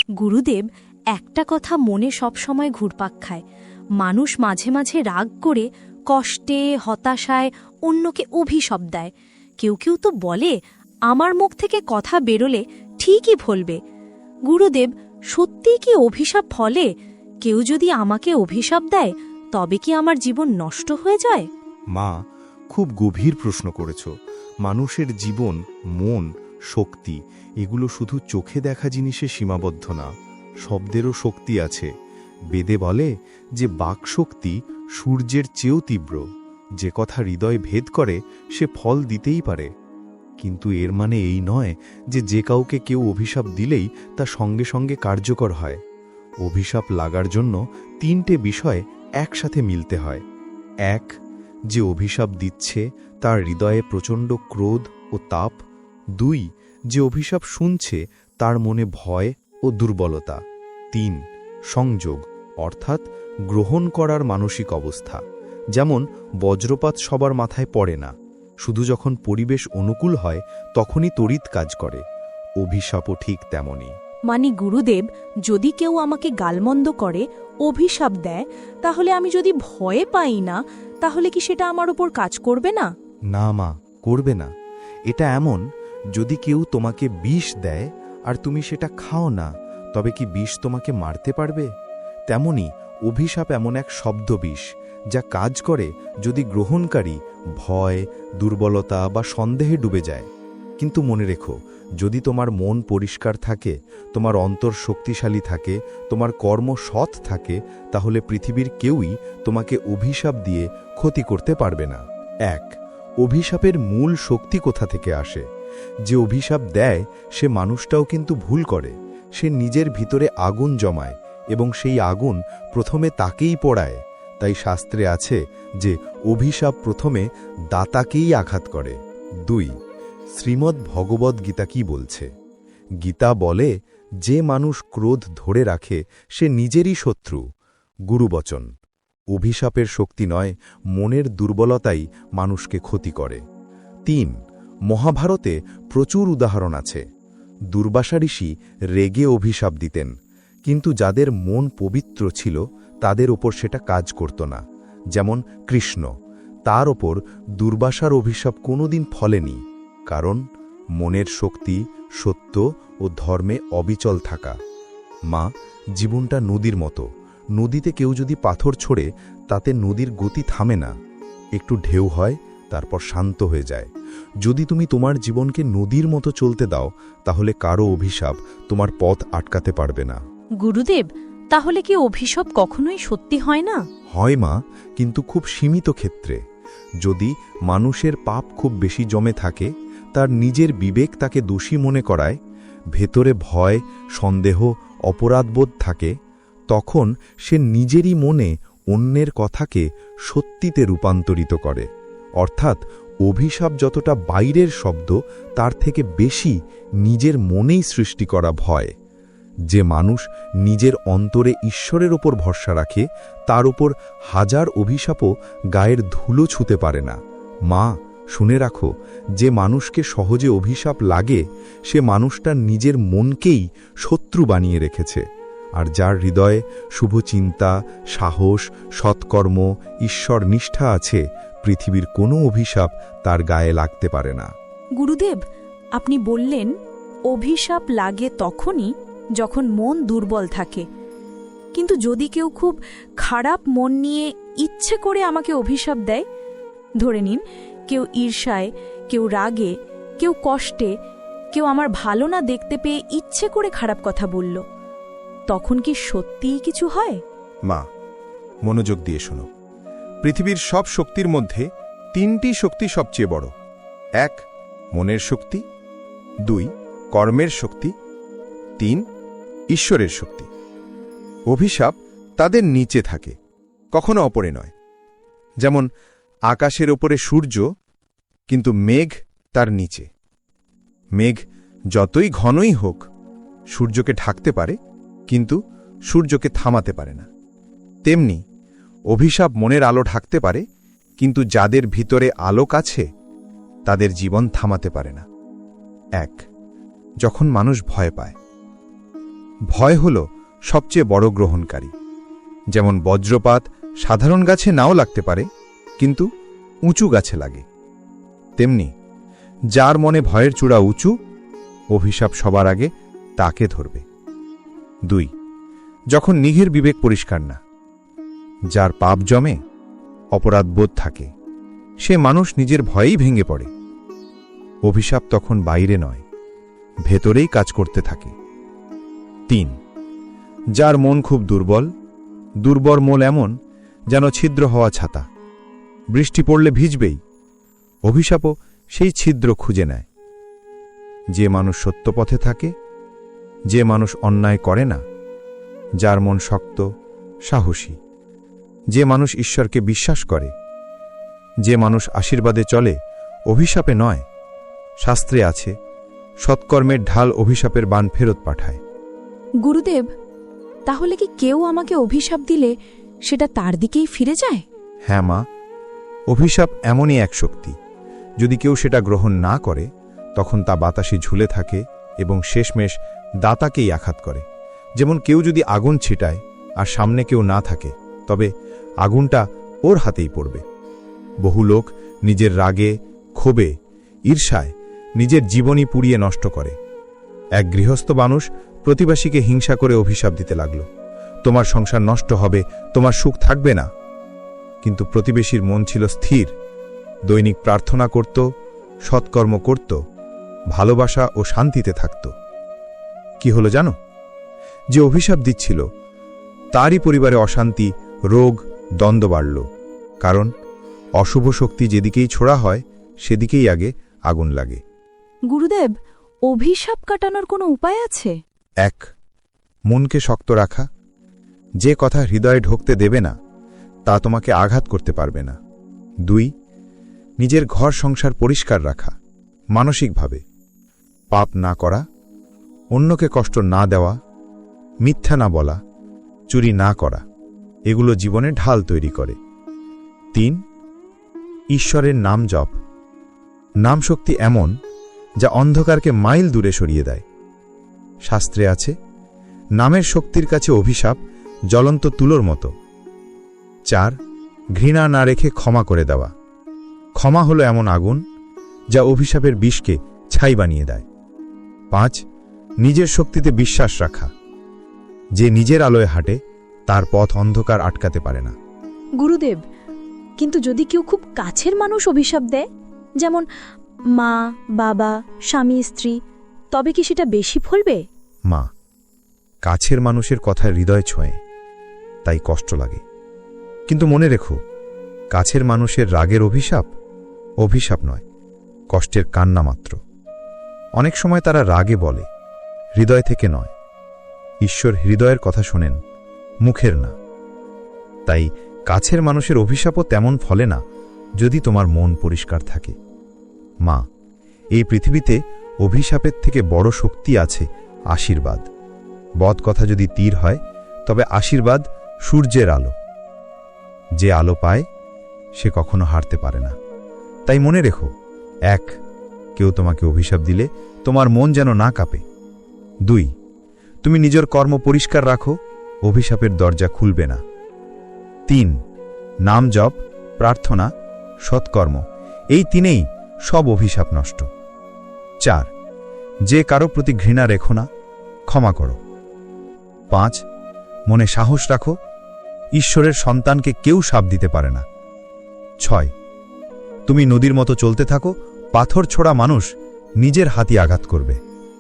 গুরুদেব, একটা কথা মনে সবসময় ঘুরপাক খায়। মানুষ মাঝে মাঝে রাগ করে কষ্টে হতাশায় অন্যকে অভিশাপ দেয়। কেউ কেউ তো বলে আমার মুখ থেকে কথা বেরোলে ঠিকই ফলবে। গুরুদেব, সত্যিই কি অভিশাপ ফলে? কেউ যদি আমাকে অভিশাপ দেয় তবে কি আমার জীবন নষ্ট হয়ে যায়? মা, খুব গভীর প্রশ্ন করেছ। মানুষের জীবন, মন, শক্তি এগুলো শুধু চোখে দেখা জিনিসে সীমাবদ্ধ না, শব্দেরও শক্তি আছে। বেদে বলে যে বাক্শক্তি সূর্যের চেয়েও তীব্র। যে কথা হৃদয় ভেদ করে সে ফল দিতেই পারে। কিন্তু এর মানে এই নয় যে যে কাউকে কেউ অভিশাপ দিলেই তা সঙ্গে সঙ্গে কার্যকর হয়। অভিশাপ লাগার জন্য 3টে বিষয় একসাথে মিলতে হয়। 1, যে অভিশাপ দিচ্ছে তার হৃদয়ে প্রচণ্ড ক্রোধ ও তাপ। 2, যে অভিশাপ শুনছে তার মনে ভয় ও দুর্বলতা। 3, সংযোগ, অর্থাৎ গ্রহণ করার মানসিক অবস্থা। যেমন বজ্রপাত সবার মাথায় পড়ে না, শুধু যখন পরিবেশ অনুকূল হয় তখনই তড়িৎ কাজ করে। অভিশাপও ঠিক তেমনই। মানে গুরুদেব, যদি কেউ আমাকে গালমন্দ করে, অভিশাপ দেয়, তাহলে আমি যদি ভয়ে পাই না, তাহলে কি সেটা আমার উপর কাজ করবে না? না মা, করবে না। এটা এমন, যদি কেউ তোমাকে বিষ দেয় আর তুমি সেটা খাও না, তবে কি বিষ তোমাকে মারতে পারবে? তেমনি অভিশাপ এমন এক শব্দ বিষ, যা কাজ করে যদি গ্রহণকারী ভয়, দুর্বলতা বা সন্দেহে ডুবে যায়। কিন্তু মনে রেখো, যদি তোমার মন পরিষ্কার থাকে, তোমার অন্তর শক্তিশালী থাকে, তোমার কর্ম সৎ থাকে, তাহলে পৃথিবীর কেউই তোমাকে অভিশাপ দিয়ে ক্ষতি করতে পারবে না। 1, অভিশাপের মূল শক্তি কোথা থেকে আসে? যে অভিশাপ দেয় সে মানুষটাও কিন্তু ভুল করে। সে নিজের ভিতরে আগুন জমায় এবং সেই আগুন প্রথমে তাকেই পোড়ায়। তাই শাস্ত্রে আছে যে অভিশাপ প্রথমে দাতাকেই আঘাত করে। 2, শ্রীমদ্ ভগবদ্ গীতা কি বলছে? গীতা বলে, যে মানুষ ক্রোধ ধরে রাখে সে নিজেরই শত্রু। গুরুবচন। অভিশাপের শক্তি নয়, মনের দুর্বলতাই মানুষকে ক্ষতি করে। 3, মহাভারতে প্রচুর উদাহরণ আছে। দুর্বাসা ঋষি রেগে অভিশাপ দিতেন, কিন্তু যাদের মন পবিত্র ছিল তাদের ওপর সেটা কাজ করত না। যেমন কৃষ্ণ, তার ওপর দুর্বাসার অভিশাপ কোনোদিন ফলেনি, কারণ মনের শক্তি, সত্য ও ধর্মে অবিচল থাকা। মা, জীবনটা নদীর মতো। নদীতে কেউ যদি পাথর ছোড়ে তাতে নদীর গতি থামে না, একটু ঢেউ হয়, তারপর শান্ত হয়ে যায়। যদি তুমি তোমার জীবনকে নদীর মতো চলতে দাও, তাহলে কারো অভিশাপ তোমার পথ আটকাতে পারবে না। গুরুদেব, তাহলে কি অভিশাপ কখনোই সত্যি হয় না? হয় মা, কিন্তু খুব সীমিত ক্ষেত্রে। যদি মানুষের পাপ খুব বেশি জমে থাকে, তার নিজের বিবেক তাকে দোষী মনে করায়, ভেতরে ভয়, সন্দেহ, অপরাধবোধ থাকে, তখন সে নিজেরই মনে অন্যের কথাকে সত্যিতে রূপান্তরিত করে। অর্থাৎ অভিশাপ যতটা বাইরের শব্দ, তার থেকে বেশি নিজের মনেই সৃষ্টি করা ভয়। যে মানুষ নিজের অন্তরে ঈশ্বরের ওপর ভরসা রাখে, তার ওপর হাজার অভিশাপও গায়ের ধুলো ছুঁতে পারে না। মা, শুনে রাখো, যে মানুষকে সহজে অভিশাপ লাগে সে মানুষটা নিজের মনকেই শত্রু বানিয়ে রেখেছে। আর যার হৃদয়ে শুভ চিন্তা, সাহস, সৎকর্ম, ঈশ্বর নিষ্ঠা আছে, পৃথিবীর কোনো অভিশাপ তার গায়ে লাগতে পারে না। গুরুদেব, আপনি বললেন অভিশাপ লাগে তখনই যখন মন দুর্বল থাকে। কিন্তু যদি কেউ খুব খারাপ মন নিয়ে ইচ্ছে করে আমাকে অভিশাপ দেয়, ধরে নিন কেউ ঈর্ষায়, কেউ রাগে, কেউ কষ্টে, কেউ আমার ভালো না দেখতে পেয়ে ইচ্ছে করে খারাপ কথা বলল, তখন কি সত্যিই কিছু হয়? মা, মনোযোগ দিয়ে শোনো। পৃথিবীর সব শক্তির মধ্যে 3টি শক্তি সবচেয়ে বড়। 1, মনের শক্তি। 2, কর্মের শক্তি। 3, ঈশ্বরের শক্তি। অভিশাপ তাদের নিচে থাকে, কখনো ওপরে নয়। যেমন আকাশের ওপরে সূর্য, কিন্তু মেঘ তার নিচে। মেঘ যতই ঘনই হোক সূর্যকে ঢাকতে পারে, কিন্তু সূর্যকে থামাতে পারে না। তেমনি অভিশাপ মনের আলো ঢাকতে পারে, কিন্তু যাদের ভিতরে আলোক আছে তাদের জীবন থামাতে পারে না। 1, যখন মানুষ ভয় পায়। ভয় হল সবচেয়ে বড় গ্রহণকারী। যেমন বজ্রপাত সাধারণ গাছে নাও লাগতে পারে, কিন্তু উঁচু গাছে লাগে, তেমনি যার মনে ভয়ের চূড়া উঁচু, অভিশাপ সবার আগে তাকে ধরবে। 2. যখন নিঘের বিবেক পরিষ্কার না। যার পাপ জমে, অপরাধবোধ থাকে, সে মানুষ নিজের ভয়েই ভেঙে পড়ে। অভিশাপ তখন বাইরে নয়, ভেতরেই কাজ করতে থাকে। 3. যার মন খুব দুর্বল, দুর্বল মন এমন যেন ছিদ্র হওয়া ছাতা, বৃষ্টি পড়লে ভিজবেই, অভিশাপও সেই ছিদ্র খুঁজে নেয়। যে মানুষ সত্য পথে থাকে, যে মানুষ অন্যায় করে না, যার মন শক্ত, সাহসী, যে মানুষ ঈশ্বরকে বিশ্বাস করে, যে মানুষ আশীর্বাদে চলে, অভিশাপে নয়। শাস্ত্রে আছে, সৎকর্মের ঢাল অভিশাপের বাণ ফেরত পাঠায়। গুরুদেব, তাহলে কি কেউ আমাকে অভিশাপ দিলে সেটা তার দিকেই ফিরে যায়? হ্যাঁ মা, অভিশাপ এমনই এক শক্তি, যদি কেউ সেটা গ্রহণ না করে, তখন তা বাতাসে ঝুলে থাকে এবং শেষমেশ দাতাকেই আঘাত করে। যেমন কেউ যদি আগুন ছিটায় আর সামনে কেউ না থাকে, তবে আগুনটা ওর হাতেই পড়বে। বহু লোক নিজের রাগে, ক্ষোভে, ঈর্ষায় নিজের জীবনই পুড়িয়ে নষ্ট করে। এক গৃহস্থ মানুষ প্রতিবেশীকে হিংসা করে অভিশাপ দিতে লাগল, তোমার সংসার নষ্ট হবে, তোমার সুখ থাকবে না। কিন্তু প্রতিবেশীর মন ছিল স্থির, দৈনিক প্রার্থনা করত, সৎকর্ম করত, ভালোবাসা ও শান্তিতে থাকত। কি হলো জানো? যে অভিশাপ দিচ্ছিল তারই পরিবারে অশান্তি, রোগ, দ্বন্দ্ব বাড়ল। কারণ অশুভ শক্তি যেদিকেই ছোড়া হয়, সেদিকেই আগে আগুন লাগে। গুরুদেব, অভিশাপ কাটানোর কোনো উপায় আছে? 1. মনকে শক্ত রাখা। যে কথা হৃদয়ে ঢুকতে দেবে না, তা তোমাকে আঘাত করতে পারবে না। 2. নিজের ঘর সংসার পরিষ্কার রাখা, মানসিকভাবে। পাপ না করা, অন্যকে কষ্ট না দেওয়া, মিথ্যা না বলা, চুরি না করা, এগুলো জীবনে ঢাল তৈরি করে। 3. ঈশ্বরের নাম জপ। নাম শক্তি এমন যা অন্ধকারকে মাইল দূরে সরিয়ে দেয়। শাস্ত্রে আছে, নামের শক্তির কাছে অভিশাপ জ্বলন্ত তুলোর মতো। 4. ঘৃণা না রেখে ক্ষমা করে দেওয়া। ক্ষমা হলো এমন আগুন যা অভিশাপের বিষকে ছাই বানিয়ে দেয়। 5. নিজের শক্তিতে বিশ্বাস রাখা। যে নিজের আলোয় হাঁটে, তার পথ অন্ধকার আটকাতে পারে না। গুরুদেব, কিন্তু যদি কেউ খুব কাছের মানুষ অভিশাপ দেয়, যেমন মা, বাবা, স্বামী, স্ত্রী, তবে কি সেটা বেশি ফলবে? মা, কাছের মানুষের কথা হৃদয় ছোঁয়ে, তাই কষ্ট লাগে। কিন্তু মনে রেখো, কাছের মানুষের রাগের অভিশাপ অভিশাপ নয়, কষ্টের কান্না মাত্র। অনেক সময় তারা রাগে বলে, হৃদয় থেকে নয়। ঈশ্বর হৃদয়ের কথা শোনেন, মুখের না। তাই কাছের মানুষের অভিশাপও তেমন ফলে না, যদি তোমার মন পরিষ্কার থাকে। মা, এই পৃথিবীতে অভিশাপের থেকে বড় শক্তি আছে আশীর্বাদ। বদ কথা যদি তীর হয়, তবে আশীর্বাদ সূর্যের আলো। যে আলো পায়, সে কখনো হারতে পারে না। তাই মনে রেখো, 1. কেউ তোমাকে অভিশাপ দিলে তোমার মন যেন না কাঁপে। 2. তুমি নিজের কর্ম পরিষ্কার রাখো, অভিশাপের দরজা খুলবে না। 3. নাম জপ, প্রার্থনা, সৎকর্ম, এই 3এই সব অভিশাপ নষ্ট। 4. যে কারো প্রতি ঘৃণা রেখো না, ক্ষমা করো। 5. মনে সাহস রাখো, ঈশ্বরের সন্তানকে কেউ শাপ দিতে পারে না। 6. তুমি নদীর মতো চলতে থাকো, পাথর ছোড়া মানুষ নিজের হাতি আঘাত করবে।